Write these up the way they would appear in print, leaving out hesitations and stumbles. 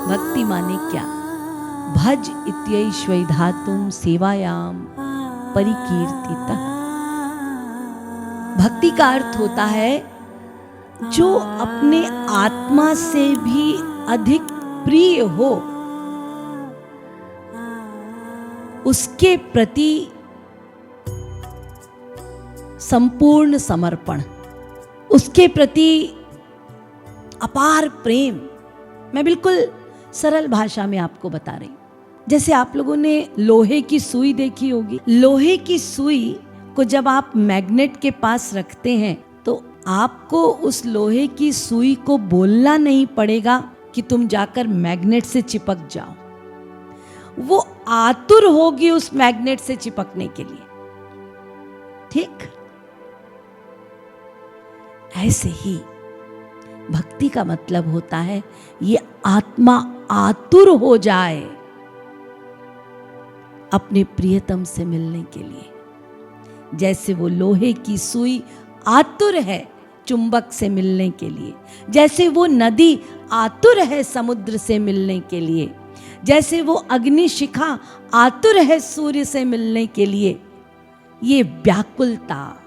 भक्ति माने क्या? भज इत्यैश्वै धातुम सेवायाम परिकीर्तितः। भक्ति का अर्थ होता है जो अपने आत्मा से भी अधिक प्रिय हो, उसके प्रति संपूर्ण समर्पण, उसके प्रति अपार प्रेम। मैं बिल्कुल सरल भाषा में आपको बता रही हूं। जैसे आप लोगों ने लोहे की सुई देखी होगी। लोहे की सुई को जब आप मैग्नेट के पास रखते हैं तो आपको उस लोहे की सुई को बोलना नहीं पड़ेगा कि तुम जाकर मैग्नेट से चिपक जाओ। वो आतुर होगी उस मैग्नेट से चिपकने के लिए। ठीक ऐसे ही भक्ति का मतलब होता है ये आत्मा आतुर हो जाए अपने प्रियतम से मिलने के लिए। जैसे वो लोहे की सुई आतुर है चुंबक से मिलने के लिए, जैसे वो नदी आतुर है समुद्र से मिलने के लिए, जैसे वो अग्निशिखा आतुर है सूर्य से मिलने के लिए। ये व्याकुलता,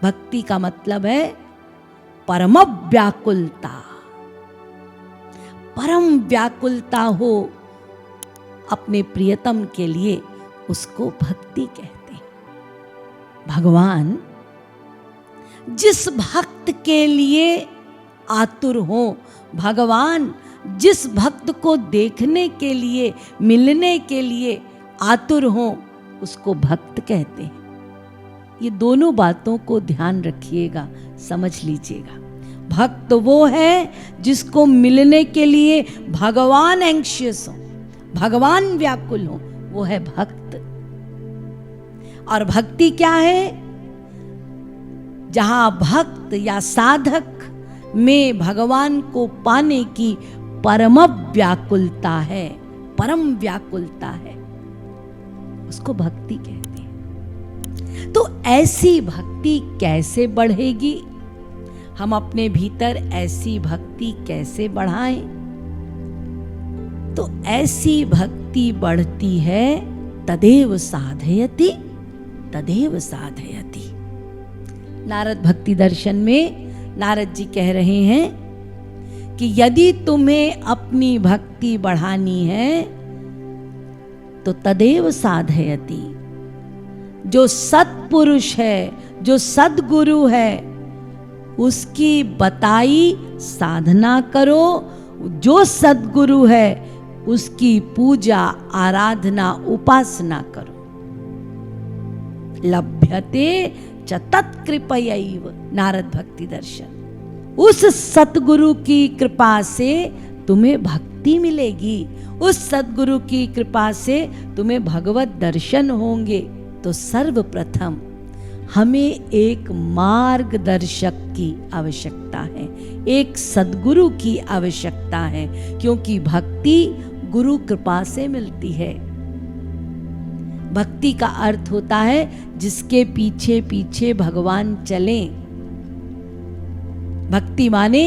भक्ति का मतलब है परम व्याकुलता। परम व्याकुलता हो अपने प्रियतम के लिए, उसको भक्ति कहते हैं। भगवान जिस भक्त के लिए आतुर हो, भगवान जिस भक्त को देखने के लिए, मिलने के लिए आतुर हो, उसको भक्त कहते हैं। ये दोनों बातों को ध्यान रखिएगा, समझ लीजिएगा। भक्त वो है जिसको मिलने के लिए भगवान एंग्शियस हो, भगवान व्याकुल हो, वो है भक्त। और भक्ति क्या है? जहां भक्त या साधक में भगवान को पाने की परम व्याकुलता है, परम व्याकुलता है, उसको भक्ति कहते हैं। तो ऐसी भक्ति कैसे बढ़ेगी? हम अपने भीतर ऐसी भक्ति कैसे बढ़ाएं? तो ऐसी भक्ति बढ़ती है तदेव साधयति, तदेव साधयति। नारद भक्ति दर्शन में नारद जी कह रहे हैं कि यदि तुम्हें अपनी भक्ति बढ़ानी है तो तदेव साधयति। जो सत्पुरुष है, जो सद्गुरु है, उसकी बताई साधना करो। जो सद्गुरु है उसकी पूजा, आराधना, उपासना करो। लभ्यते च तत्कृपयैव, नारद भक्ति दर्शन। उस सतगुरु की कृपा से तुम्हें भक्ति मिलेगी, उस सतगुरु की कृपा से तुम्हें भगवत दर्शन होंगे। तो सर्वप्रथम हमें एक मार्गदर्शक की आवश्यकता है, एक सद्गुरु की आवश्यकता है, क्योंकि भक्ति गुरु कृपा से मिलती है। भक्ति का अर्थ होता है जिसके पीछे पीछे भगवान चले। भक्ति माने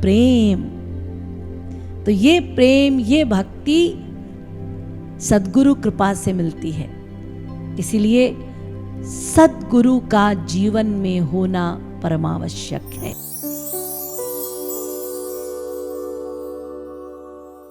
प्रेम। तो ये प्रेम, ये भक्ति सद्गुरु कृपा से मिलती है। इसीलिए सद्गुरु का जीवन में होना परमावश्यक है।